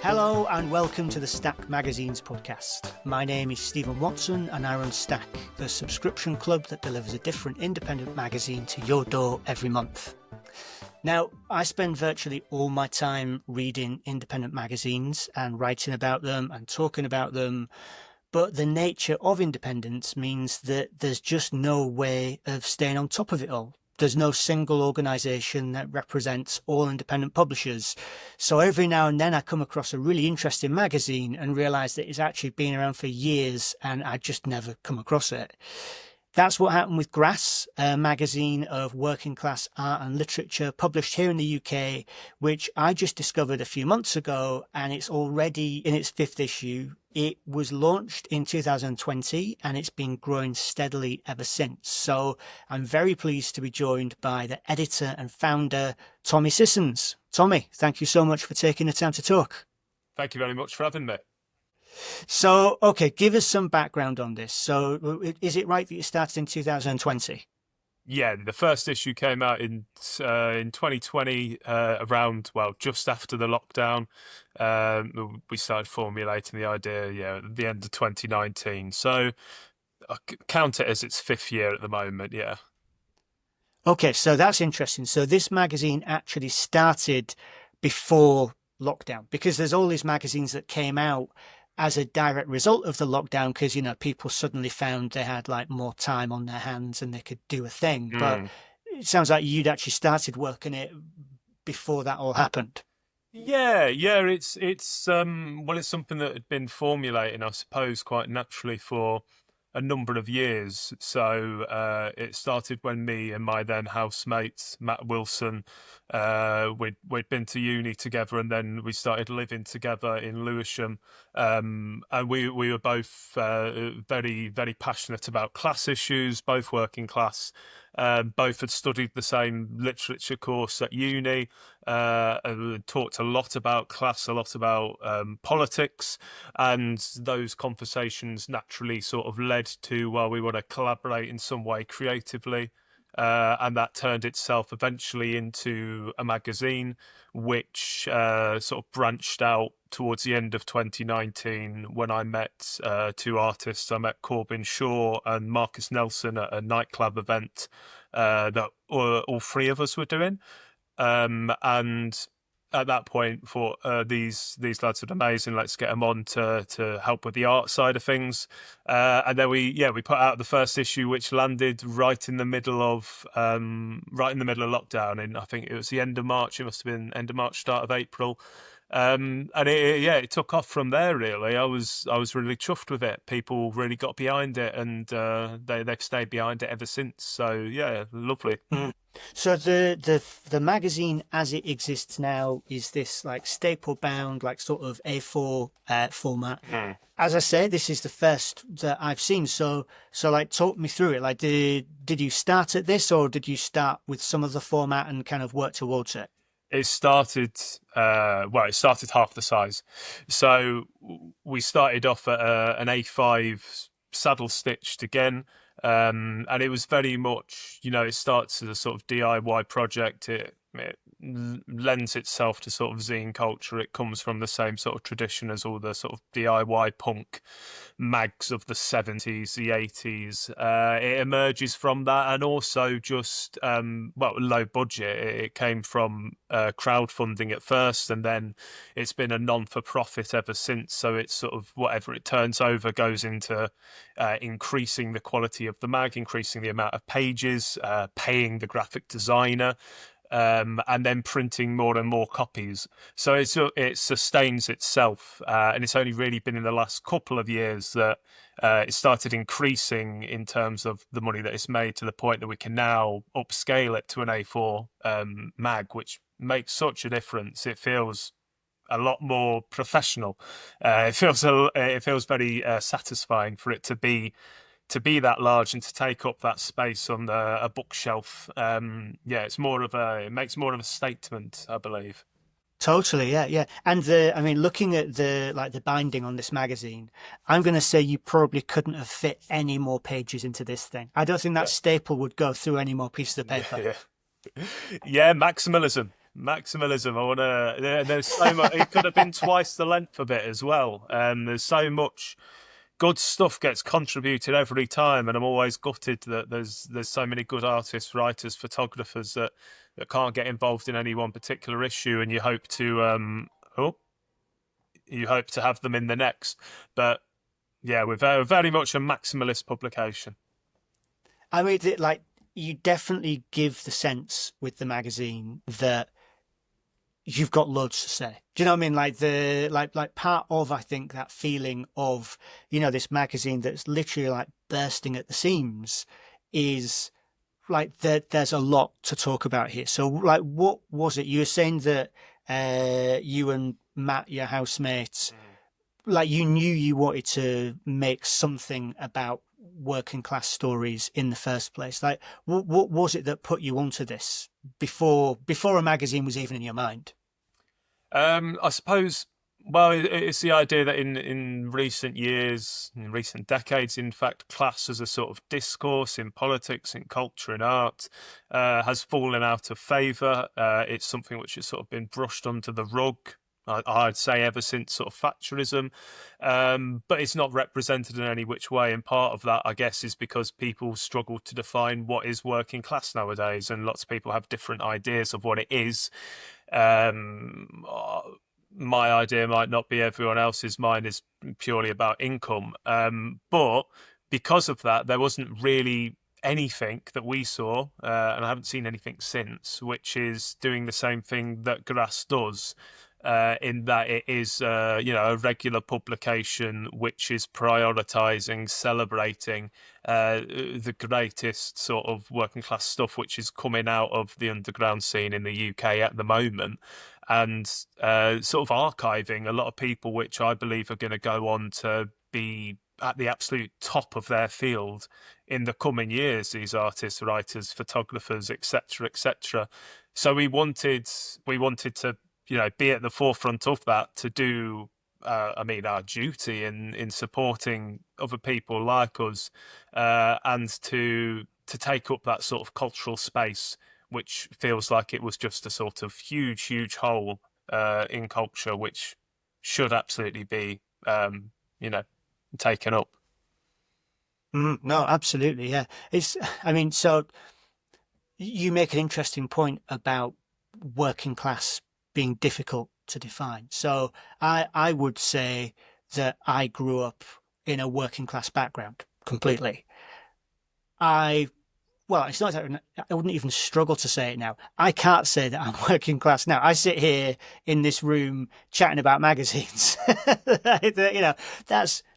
Hello and welcome to the Stack Magazine's podcast. My name is Stephen Watson and I run Stack, the subscription club that delivers a different independent magazine to your door every month. Now, I spend virtually all my time reading independent magazines and writing about them and talking about them, but the nature of independence means that there's just no way of staying on top of it all. There's no single organisation that represents all independent publishers. So every now and then I come across a really interesting magazine and realise that it's actually been around for years and I just never come across it. That's what happened with Grass, a magazine of working class art and literature published here in the UK, which I just discovered a few months ago, and it's already in its 5th issue. It was launched in 2020 and it's been growing steadily ever since. So I'm very pleased to be joined by the editor and founder, Tommy Sissons. Tommy, thank you so much for taking the time to talk. Thank you very much for having me. So, okay, give us some background on this. So is it right that you started in 2020? Yeah, the first issue came out in 2020, just after the lockdown. We started formulating the idea, at the end of 2019. So I count it as its 5th year at the moment, yeah. Okay, so that's interesting. So this magazine actually started before lockdown, because there's all these magazines that came out as a direct result of the lockdown, because, people suddenly found they had more time on their hands and they could do a thing. But it sounds like you'd actually started working it before that all happened. Yeah, it's something that had been formulating, I suppose, quite naturally for a number of years. So it started when me and my then housemate Matt Wilson, we'd been to uni together, and then we started living together in Lewisham, and we were both very, very passionate about class issues, both working class. Both had studied the same literature course at uni, and talked a lot about class, a lot about politics, and those conversations naturally sort of led to, we want to collaborate in some way creatively. And that turned itself eventually into a magazine, which sort of branched out towards the end of 2019 when I met 2 artists. I met Corbin Shaw and Marcus Nelson at a nightclub event that all 3 of us were doing. And at that point, thought these lads are amazing. Let's get them on to help with the art side of things. And then we put out the first issue, which landed right in the middle of lockdown. And I think it was the end of March. It must have been end of March, start of April. And it took off from there. Really, I was really chuffed with it. People really got behind it, and they've stayed behind it ever since. So yeah, lovely. So the magazine as it exists now is this staple bound, sort of A4 format. As I say, this is the first that I've seen. So talk me through it. Did you start at this, or did you start with some of the format and kind of work towards it? It started half the size. So we started off at an A5 saddle stitched again. And it was very much, it starts as a sort of DIY project. It lends itself to sort of zine culture. It comes from the same sort of tradition as all the sort of DIY punk mags of the 70s, the 80s. It emerges from that, and also just low budget. It came from crowdfunding at first, and then it's been a non-for-profit ever since. So it's sort of whatever it turns over goes into increasing the quality of the mag, increasing the amount of pages, paying the graphic designer, and then printing more and more copies. So it sustains itself, and it's only really been in the last couple of years that it started increasing in terms of the money that it's made, to the point that we can now upscale it to an A4 mag, which makes such a difference. It feels a lot more professional. It feels very satisfying for it to be that large and to take up that space on a bookshelf. It makes more of a statement, I believe. Totally, yeah. And looking at the binding on this magazine, I'm going to say you probably couldn't have fit any more pages into this thing. I don't think that staple would go through any more pieces of paper. Yeah, maximalism. maximalism. I want to. There's so much. It could have been twice the length of it as well. There's so much good stuff gets contributed every time, and I'm always gutted that there's so many good artists, writers, photographers that can't get involved in any one particular issue, and you hope to have them in the next. But yeah, we're very much a maximalist publication. I mean, like, you definitely give the sense with the magazine that you've got loads to say. Do you know what I mean? Like like part of, I think, that feeling of, this magazine that's literally like bursting at the seams is like there's a lot to talk about here. So like, what was it? You were saying that you and Matt, your housemates, like, you knew you wanted to make something about working class stories in the first place. Like, what was it that put you onto this before a magazine was even in your mind? I suppose. Well, it's the idea that in recent years, in recent decades, in fact, class as a sort of discourse in politics, in culture, and art has fallen out of favour. It's something which has sort of been brushed under the rug, I'd say, ever since sort of Thatcherism, but it's not represented in any which way. And part of that, I guess, is because people struggle to define what is working class nowadays, and lots of people have different ideas of what it is. My idea might not be everyone else's. Mine is purely about income. But because of that, there wasn't really anything that we saw, and I haven't seen anything since, which is doing the same thing that Grass does. In that it is, a regular publication which is prioritising, celebrating the greatest sort of working class stuff which is coming out of the underground scene in the UK at the moment, and sort of archiving a lot of people which I believe are going to go on to be at the absolute top of their field in the coming years. These artists, writers, photographers, etc., etc. So we wanted to be at the forefront of that, to do, our duty in supporting other people like us, and to take up that sort of cultural space, which feels like it was just a sort of huge hole in culture, which should absolutely be, taken up. No, absolutely, yeah. So you make an interesting point about working class being difficult to define. So I would say that I grew up in a working class background completely. It's not that I wouldn't even struggle to say it now. I can't say that I'm working class now. I sit here in this room chatting about magazines.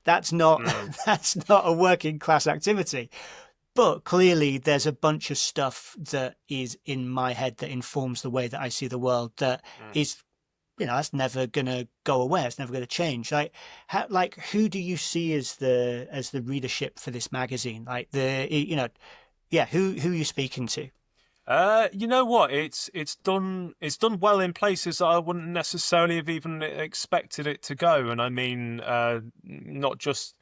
That's not that's not a working class activity. But clearly, there's a bunch of stuff that is in my head that informs the way that I see the world. That is, that's never gonna go away. It's never gonna change. Who do you see as the readership for this magazine? Who are you speaking to? You know what? It's done well in places that I wouldn't necessarily have even expected it to go. And I mean, not just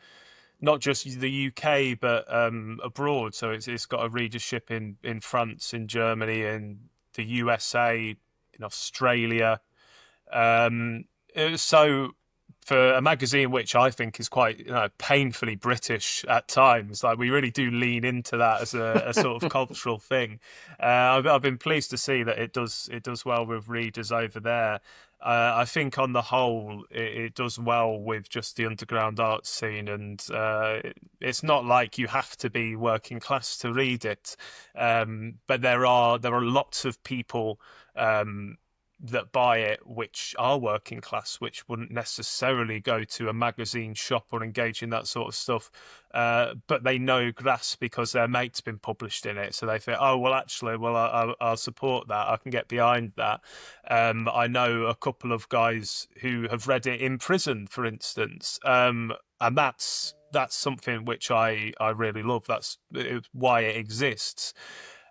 the UK, but abroad. So it's got a readership in France, in Germany, in the USA, in Australia. So for a magazine which I think is quite painfully British at times, like, we really do lean into that as a sort of cultural thing. I've been pleased to see that it does well with readers over there. I think on the whole it does well with just the underground art scene, and it's not like you have to be working class to read it, but there are lots of people that buy it which are working class, which wouldn't necessarily go to a magazine shop or engage in that sort of stuff, but they know Grass because their mate's been published in it, so they think, oh well, actually, I'll support that, I can get behind that. I know a couple of guys who have read it in prison, for instance, and that's something which I really love. That's why it exists.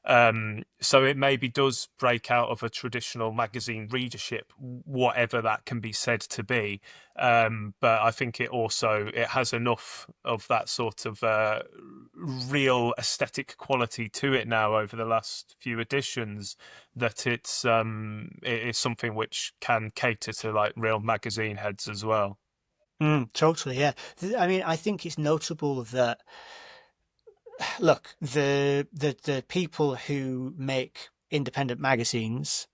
So it maybe does break out of a traditional magazine readership, whatever that can be said to be. But I think it has enough of that sort of real aesthetic quality to it now over the last few editions, that it is something which can cater to like real magazine heads as well. Totally, yeah. I mean, I think it's notable that, look, the people who make independent magazines,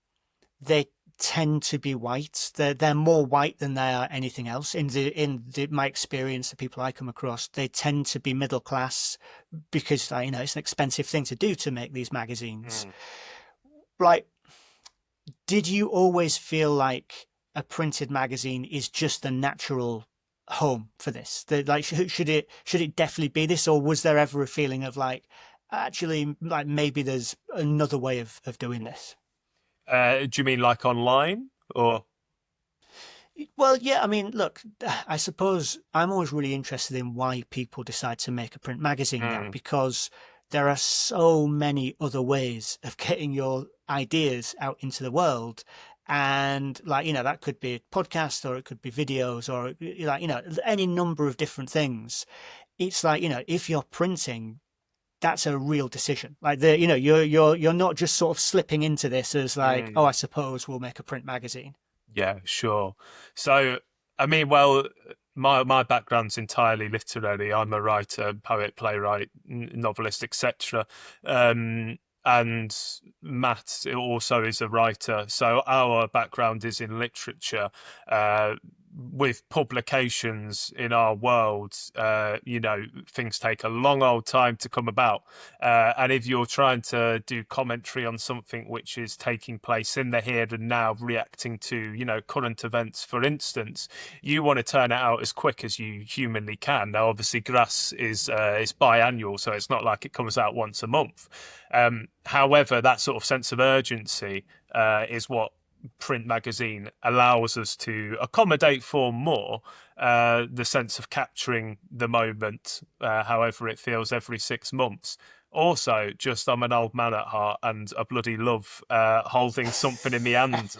they tend to be white. They're more white than they are anything else. My experience, the people I come across, they tend to be middle class because, it's an expensive thing to do to make these magazines. Mm. Like, did you always feel like a printed magazine is just the natural home for this? Like, should it definitely be this, or was there ever a feeling of like, actually, like maybe there's another way of doing this? Do you mean like online or? Well, yeah, I mean, look, I suppose I'm always really interested in why people decide to make a print magazine now, Mm. because there are so many other ways of getting your ideas out into the world. And like, that could be a podcast, or it could be videos, or like, any number of different things. It's like, if you're printing, that's a real decision. Like you're not just sort of slipping into this as like, oh, I Mm. suppose we'll make a print magazine. Yeah, sure. So, I mean, well, my background's entirely literary. I'm a writer, poet, playwright, novelist, etc. And Matt also is a writer. So our background is in literature. With publications in our world, things take a long old time to come about. And if you're trying to do commentary on something which is taking place in the here and now, reacting to, current events, for instance, you want to turn it out as quick as you humanly can. Now, obviously, Grass is biannual, so it's not like it comes out once a month. However, that sort of sense of urgency is what print magazine allows us to accommodate for more, the sense of capturing the moment, however it feels, every 6 months. Also, just I'm an old man at heart, and I bloody love holding something in my hand.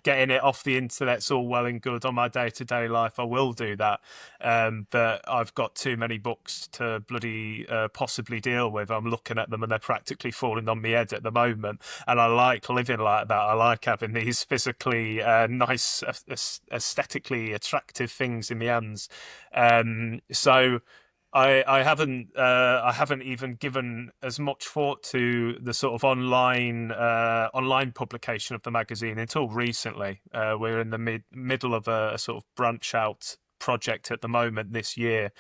Getting it off the internet's all well and good. On my day-to-day life, I will do that. But I've got too many books to bloody possibly deal with. I'm looking at them and they're practically falling on my head at the moment. And I like living like that. I like having these physically nice, aesthetically attractive things in my hands. So I haven't even given as much thought to the sort of online publication of the magazine until recently. We're in the middle of a sort of branch out project at the moment this year,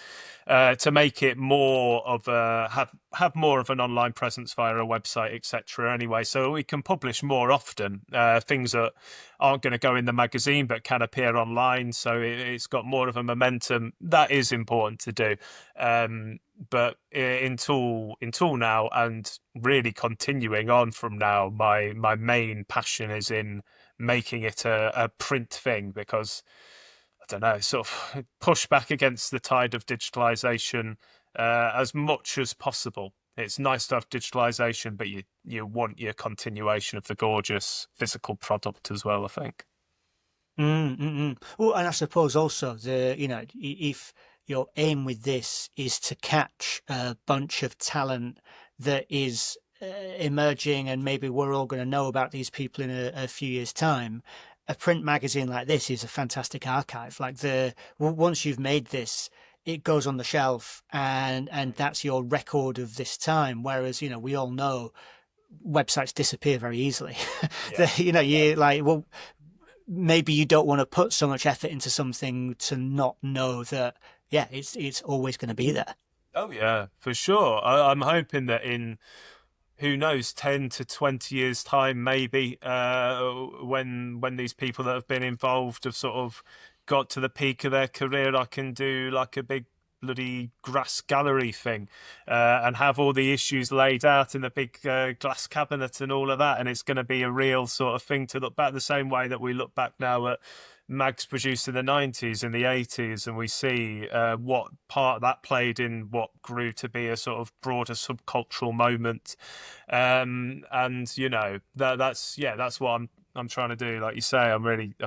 to make it more of a have more of an online presence via a website, etc. Anyway, so we can publish more often, things that aren't going to go in the magazine but can appear online. So it's got more of a momentum. That is important to do. But until now, and really continuing on from now, my main passion is in making it a print thing, because I don't know, sort of push back against the tide of digitalization as much as possible. It's nice to have digitalization, but you want your continuation of the gorgeous physical product as well, I think. Well, and I suppose also if your aim with this is to catch a bunch of talent that is emerging, and maybe we're all going to know about these people in a few years' time, a print magazine like this is a fantastic archive. Like once you've made this, it goes on the shelf, and that's your record of this time. Whereas, we all know websites disappear very easily. Yeah. You like, well, maybe you don't want to put so much effort into something to not know that, yeah, it's always going to be there. Oh yeah, for sure. I'm hoping that in, who knows, 10 to 20 years time, maybe, when these people that have been involved have sort of got to the peak of their career, I can do like a big bloody grass gallery thing, and have all the issues laid out in the big glass cabinet and all of that. And it's going to be a real sort of thing to look back the same way that we look back now at mags produced in the 90s and the 80s, and we see what part that played in what grew to be a sort of broader subcultural moment. And you know, that's what I'm trying to do. Like you say, I'm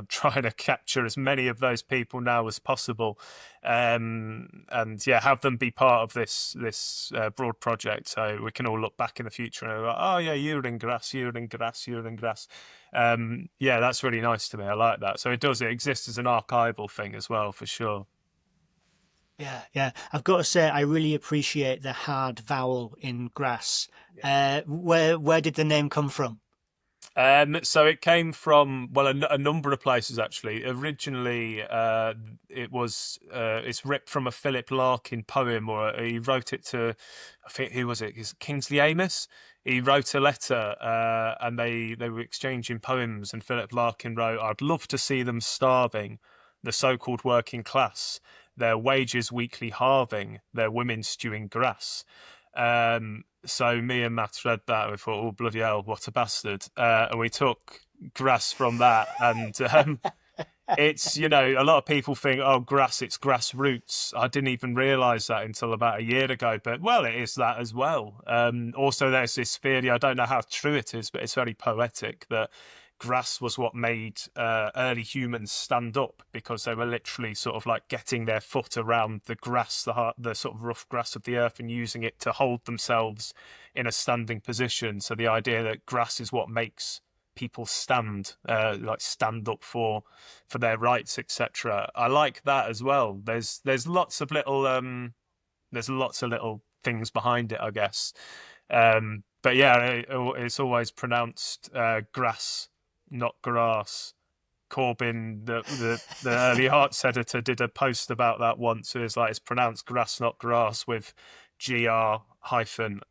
trying to capture as many of those people now as possible, and yeah, have them be part of this broad project, so we can all look back in the future and go, oh yeah, you were in grass, you were in grass, you were in grass. Yeah, that's really nice to me. I like that. So it exists as an archival thing as well, for sure. Yeah. I've got to say, I really appreciate the hard vowel in grass. Where did the name come from? So it came from, well, a number of places actually. Originally, it's ripped from a Philip Larkin poem, or he wrote it to, I think, who was it? Is Kingsley Amis? He wrote a letter, and they were exchanging poems, and Philip Larkin wrote, "I'd love to see them starving, the so-called working class, their wages weekly halving, their women stewing grass." So me and Matt read that and we thought, oh, bloody hell, what a bastard. And we took grass from that. And it's, you know, a lot of people think, oh, grass, it's grassroots. I didn't even realise that until about a year ago. But, well, it is that as well. Also, there's this theory, I don't know how true it is, but it's very poetic, that grass was what made early humans stand up, because they were literally sort of like getting their foot around the grass, the sort of rough grass of the earth, and using it to hold themselves in a standing position. So the idea that grass is what makes people stand, like stand up for their rights, etc. I like that as well. There's lots of little things behind it, I guess. But yeah, it's always pronounced grass, not grass. Corbyn, the early arts editor, did a post about that once. It's like, it's pronounced grass, not grass, with gr hyphen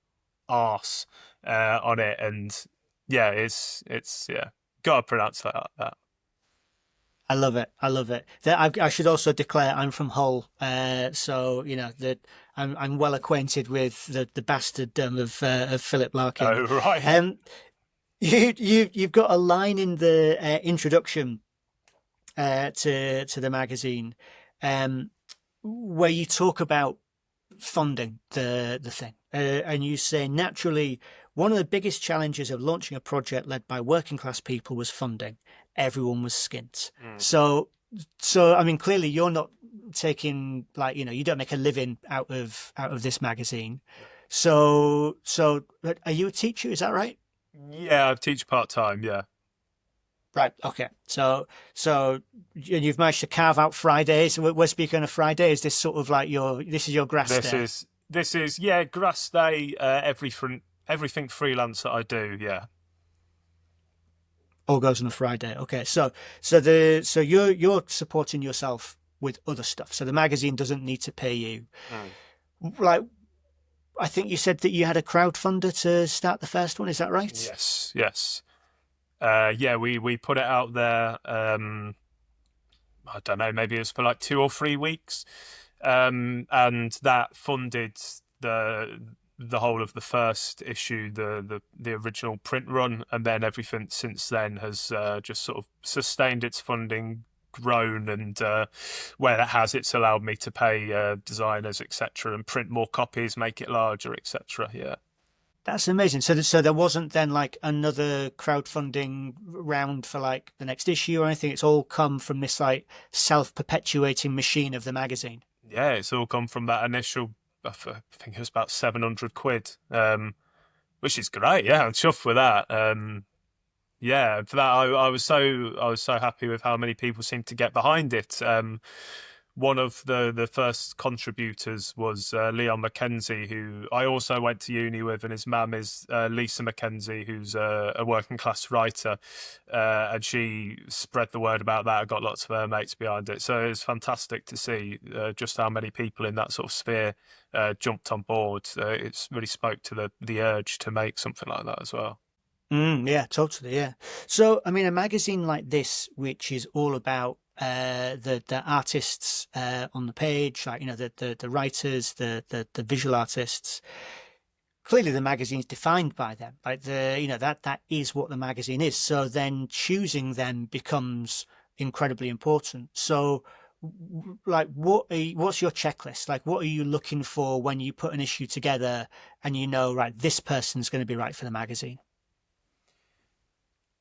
arse on it, and yeah, it's yeah, gotta pronounce that. I love it. I love it. I should also declare I'm from Hull, so you know that I'm well acquainted with the bastarddom of Philip Larkin. Oh right. You've got a line in the introduction to the magazine, where you talk about funding the thing, and you say, naturally, one of the biggest challenges of launching a project led by working class people was funding. Everyone was skint. So I mean, clearly you're not taking, like, you know, you don't make a living out of this magazine. So are you a teacher? Is that right? Yeah, I teach part-time, yeah. Right. Okay. So you've managed to carve out Fridays. We're speaking on a Friday. Is this sort of like this is your grass day? This is yeah, grass day. Everything freelance that I do, yeah. All goes on a Friday. Okay. So you're supporting yourself with other stuff. So the magazine doesn't need to pay you. Like, I think you said that you had a crowdfunder to start the first one. Is that right? Yes. Yeah, we put it out there. I don't know, maybe it was for like 2 or 3 weeks, and that funded the whole of the first issue, the original print run, and then everything since then has just sort of sustained its funding, grown, and where it has, it's allowed me to pay designers, etc., and print more copies, make it larger, etc. Yeah. That's amazing. So there wasn't then like another crowdfunding round for like the next issue or anything. It's all come from this like self-perpetuating machine of the magazine. Yeah, it's all come from that initial, I think it was about 700 quid, which is great. Yeah, I'm chuffed with that. Yeah, for that I was so happy with how many people seemed to get behind it. One of the first contributors was Leon Mackenzie, who I also went to uni with, and his mum is Lisa Mackenzie, who's a working class writer, and she spread the word about that. I got lots of her mates behind it, so it was fantastic to see just how many people in that sort of sphere jumped on board. It's really spoke to the urge to make something like that as well. Yeah, totally. Yeah. So, I mean, a magazine like this, which is all about the artists on the page, like the writers, the visual artists. Clearly, the magazine's defined by them. Like that is what the magazine is. So then choosing them becomes incredibly important. So, like, what's your checklist? Like, what are you looking for when you put an issue together and right, this person's going to be right for the magazine?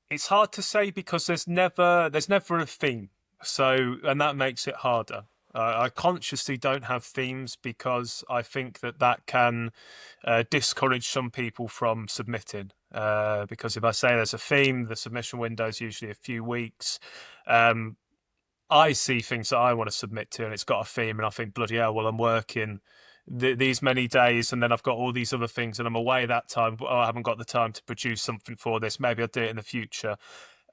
It's hard to say because there's never a theme. So, and that makes it harder. I consciously don't have themes because I think that can discourage some people from submitting. Because if I say there's a theme, the submission window is usually a few weeks. I see things that I want to submit to, and it's got a theme, and I think, bloody hell, well, I'm working these many days, and then I've got all these other things, and I'm away that time. But I haven't got the time to produce something for this. Maybe I'll do it in the future.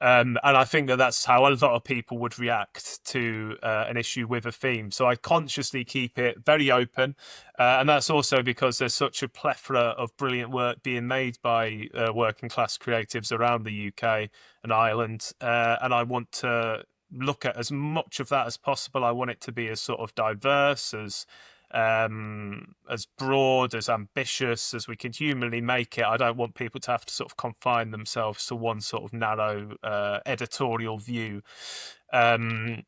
And I think that's how a lot of people would react to an issue with a theme. So I consciously keep it very open. And that's also because there's such a plethora of brilliant work being made by working class creatives around the UK and Ireland. And I want to look at as much of that as possible. I want it to be as sort of diverse, as broad, as ambitious as we can humanly make it. I don't want people to have to sort of confine themselves to one sort of narrow editorial view. And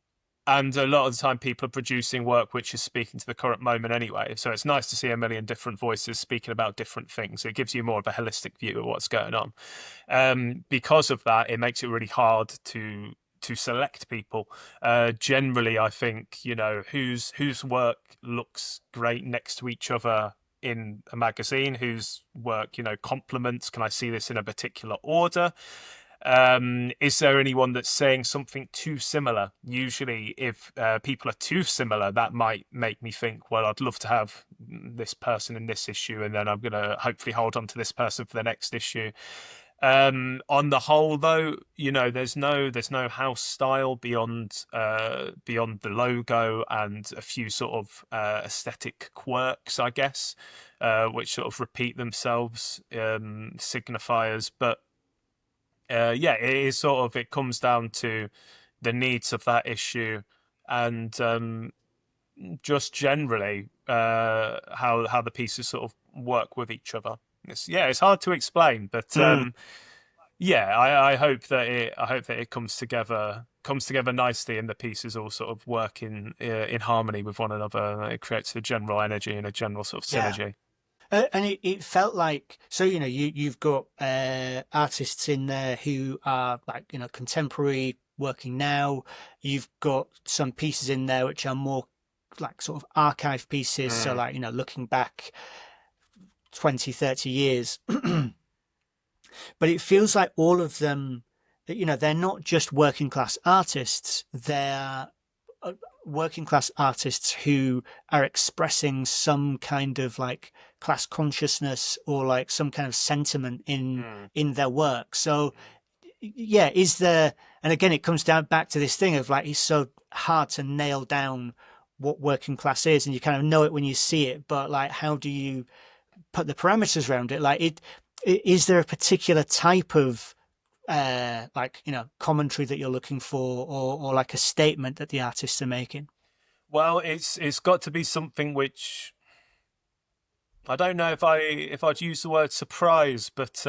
a lot of the time people are producing work which is speaking to the current moment anyway. So it's nice to see a million different voices speaking about different things. It gives you more of a holistic view of what's going on. Because of that, it makes it really hard to select people. Generally, I think whose work looks great next to each other in a magazine, whose work complements. Can I see this in a particular order? Is there anyone that's saying something too similar? Usually, if people are too similar, that might make me think, well, I'd love to have this person in this issue, and then I'm going to hopefully hold on to this person for the next issue. On the whole, though, there's no house style beyond the logo and a few sort of aesthetic quirks, I guess, which sort of repeat themselves, signifiers. But yeah, it comes down to the needs of that issue and just generally how the pieces sort of work with each other. It's hard to explain, but yeah, I hope that it comes together nicely, and the pieces all sort of work in harmony with one another. It creates a general energy and a general sort of synergy. And it felt like, so you've got artists in there who are like contemporary, working now. You've got some pieces in there which are more like sort of archive pieces, so like looking back 20, 30 years. But it feels like all of them, they're not just working class artists, they're working class artists who are expressing some kind of like class consciousness or like some kind of sentiment in their work. So yeah, is there, and again it comes down back to this thing of like, it's so hard to nail down what working class is, and you kind of know it when you see it, but like, how do you put the parameters around it? Like, is there a particular type of commentary that you're looking for, or like a statement that the artists are making? Well, it's got to be something which, I don't know if I'd use the word surprise, but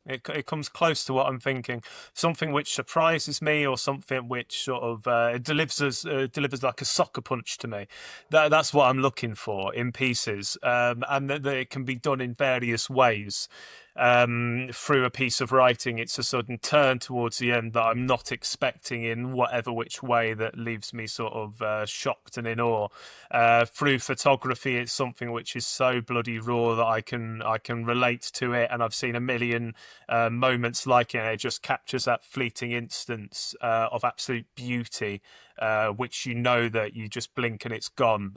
it comes close to what I'm thinking. Something which surprises me, or something which sort of delivers like a soccer punch to me. That's what I'm looking for in pieces, and that it can be done in various ways. Through a piece of writing, it's a sudden turn towards the end that I'm not expecting in whatever which way that leaves me sort of shocked and in awe. Through photography, it's something which is so bloody raw that I can relate to it, and I've seen a million moments like it. It just captures that fleeting instance of absolute beauty, which that you just blink and it's gone.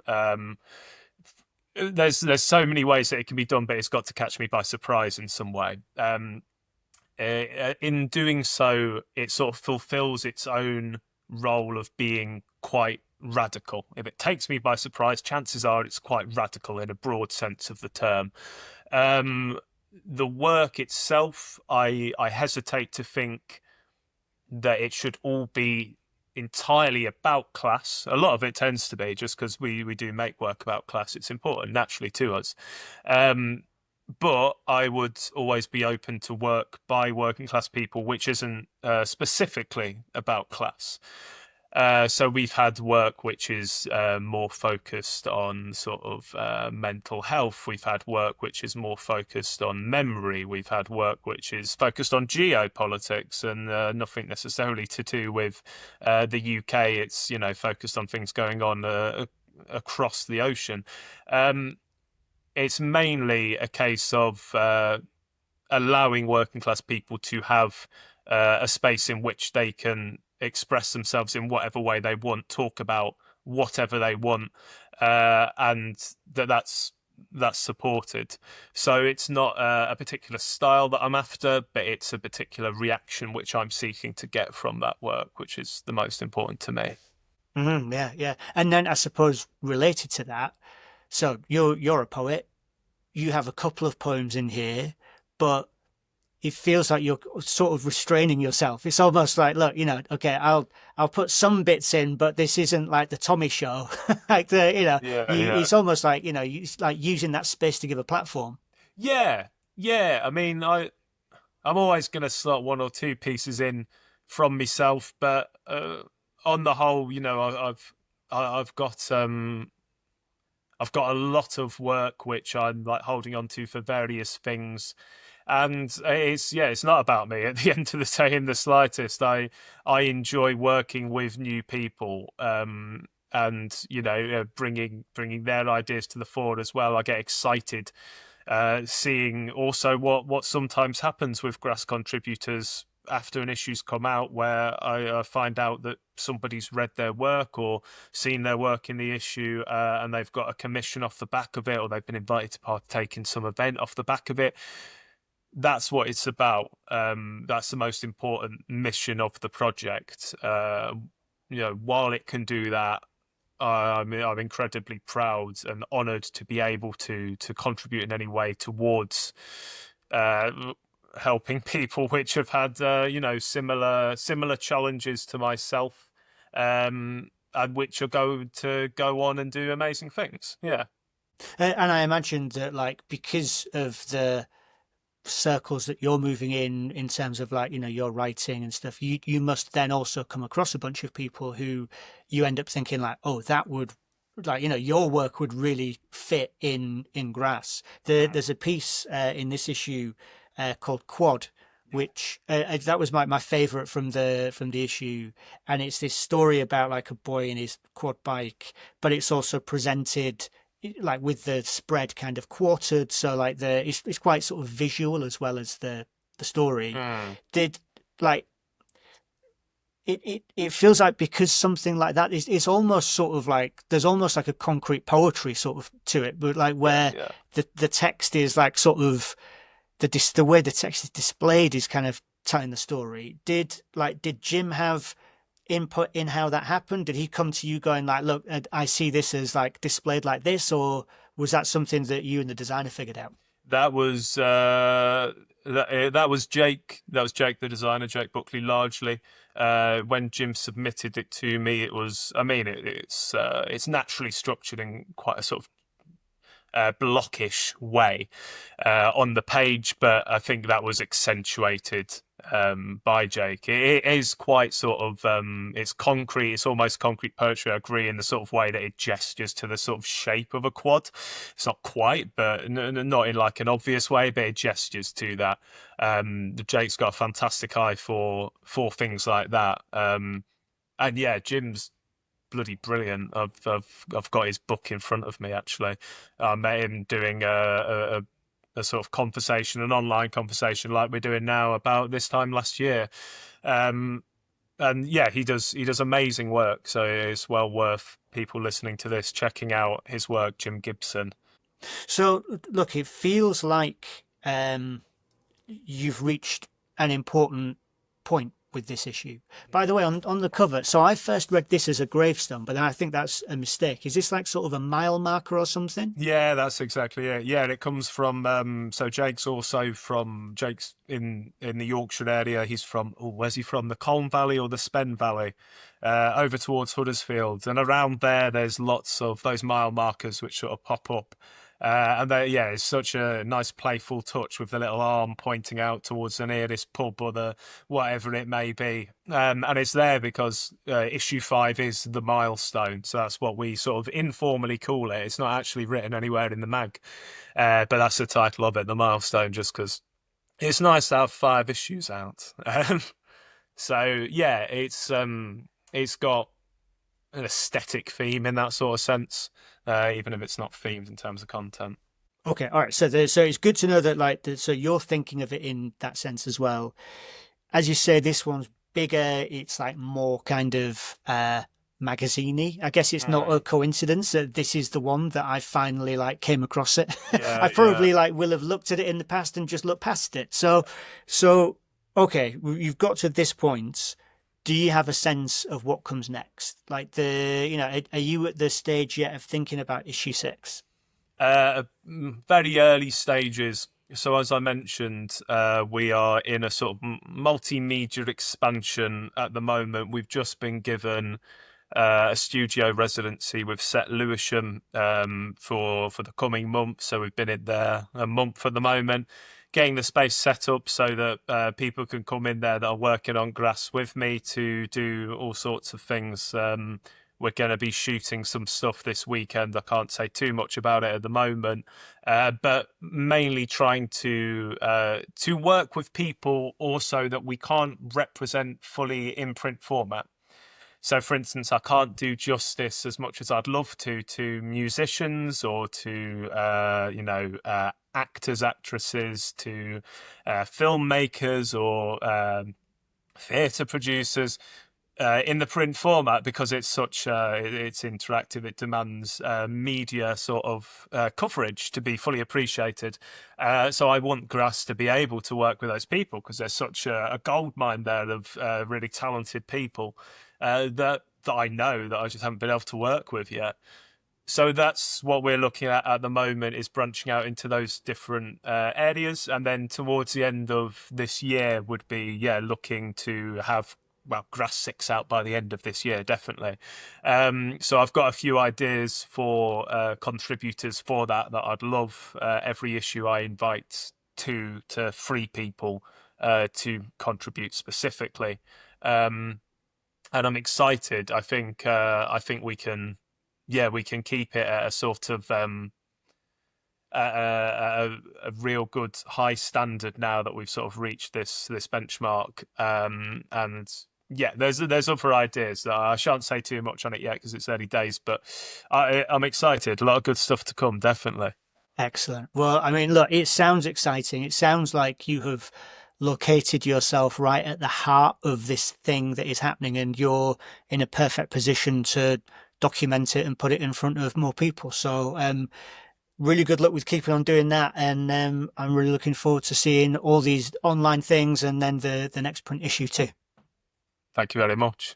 There's so many ways that it can be done, but it's got to catch me by surprise in some way. In doing so, it sort of fulfills its own role of being quite radical. If it takes me by surprise, chances are it's quite radical in a broad sense of the term. The work itself, I hesitate to think that it should all be entirely about class. A lot of it tends to be just because we do make work about class. It's important naturally to us. But I would always be open to work by working class people, which isn't specifically about class. So we've had work which is more focused on sort of mental health. We've had work which is more focused on memory. We've had work which is focused on geopolitics and nothing necessarily to do with the UK. It's, focused on things going on across the ocean. It's mainly a case of allowing working class people to have a space in which they can express themselves in whatever way they want, talk about whatever they want, and that's supported. So it's not a particular style that I'm after, but it's a particular reaction which I'm seeking to get from that work, which is the most important to me. Yeah, yeah. And then I suppose related to that, so you're a poet. You have a couple of poems in here, but it feels like you're sort of restraining yourself. It's almost like, look, okay, I'll put some bits in, but this isn't like the Tommy show. Like Yeah, yeah. it's almost like, it's like using that space to give a platform. Yeah, yeah. I mean, I'm always going to slot one or two pieces in from myself, but on the whole, I've got I've got a lot of work which I'm like holding on to for various things, and it's not about me at the end of the day in the slightest. I enjoy working with new people, and bringing their ideas to the fore as well. I get excited seeing also what sometimes happens with grass contributors after an issue's come out, where I find out that somebody's read their work or seen their work in the issue, and they've got a commission off the back of it, or they've been invited to partake in some event off the back of it. That's what it's about. That's the most important mission of the project. While it can do that, I'm incredibly proud and honoured to be able to contribute in any way towards helping people which have had similar challenges to myself, and which are going to go on and do amazing things. Yeah. And I imagine that, like, because of the circles that you're moving in terms of, like, your writing and stuff, you must then also come across a bunch of people who you end up thinking like, oh, that would, like, your work would really fit in grass. There's a piece in this issue called Quad, which that was my favorite from the issue, and it's this story about like a boy in his quad bike, but it's also presented like with the spread kind of quartered, so like it's quite sort of visual as well as the story. Mm. Did like it feels like, because something like that is, it's almost sort of like there's almost like a concrete poetry sort of to it, but like where Yeah. the text is like sort of the way the text is displayed is kind of telling the story. Did Jim have input in how that happened? Did he come to you going like, look, I see this as like displayed like this, or was that something that you and the designer figured out? That was that was Jake. That was Jake, the designer, Jake Buckley, largely. When Jim submitted it to me, it was. I mean, it's naturally structured in quite a sort of blockish way on the page, but I think that was accentuated by Jake. It is quite sort of it's concrete. It's almost concrete poetry. I agree in the sort of way that it gestures to the sort of shape of a quad. It's not quite, but not in like an obvious way, but it gestures to that. Jake's got a fantastic eye for things like that. And yeah, Jim's bloody brilliant. I've got his book in front of me actually. I met him doing a sort of conversation, an online conversation like we're doing now about this time last year. And yeah, he does amazing work. So it's well worth people listening to this checking out his work, Jim Gibson. So look, it feels like you've reached an important point with this issue. By the way, on the cover, so I first read this as a gravestone, but then I think that's a mistake. Is this like sort of a mile marker or something? Yeah, that's exactly it. Yeah, and it comes from so Jake's in the Yorkshire area. He's from, oh, where's he from? The Colne Valley or the Spen Valley, over towards Huddersfield. And around there's lots of those mile markers which sort of pop up. It's such a nice playful touch with the little arm pointing out towards the nearest pub or the whatever it may be. And it's there because issue 5 is the milestone. So that's what we sort of informally call it. It's not actually written anywhere in the mag, but that's the title of it, the milestone, just because it's nice to have 5 issues out. So yeah, it's got an aesthetic theme in that sort of sense, even if it's not themed in terms of content. Okay, all right. So it's good to know that so you're thinking of it in that sense as well. As you say, this one's bigger. It's like more kind of magazine-y. I guess it's not a coincidence that this is the one that I finally came across it. Yeah, I probably will have looked at it in the past and just looked past it. So okay, you've got to this point. Do you have a sense of what comes next? Are you at the stage yet of thinking about issue 6? Very early stages. So as I mentioned, we are in a sort of multimedia expansion at the moment. We've just been given a studio residency with Set Lewisham for the coming month. So we've been in there a month at the moment, getting the space set up so that people can come in there that are working on grass with me to do all sorts of things. We're going to be shooting some stuff this weekend. I can't say too much about it at the moment, but mainly trying to work with people also that we can't represent fully in print format. So, for instance, I can't do justice as much as I'd love to musicians or to actors, actresses, to filmmakers or theatre producers in the print format, because it's it's interactive. It demands media sort of coverage to be fully appreciated. So I want Grass to be able to work with those people because there's such a goldmine there of really talented people that I know that I just haven't been able to work with yet. So that's what we're looking at the moment, is branching out into those different areas. And then towards the end of this year would be, looking to have, Grass 6 out by the end of this year, definitely. So I've got a few ideas for contributors for that I'd love every issue I invite to 3 people to contribute specifically. And I'm excited. I think we can keep it at a sort of a real good high standard now that we've sort of reached this benchmark. And there's other ideas that I shan't say too much on it yet because it's early days, but I'm excited. A lot of good stuff to come, definitely. Excellent. Well, I mean, look, it sounds exciting. It sounds like you have located yourself right at the heart of this thing that is happening, and you're in a perfect position to document it and put it in front of more people. So really good luck with keeping on doing that, and I'm really looking forward to seeing all these online things and then the next print issue too. Thank you very much.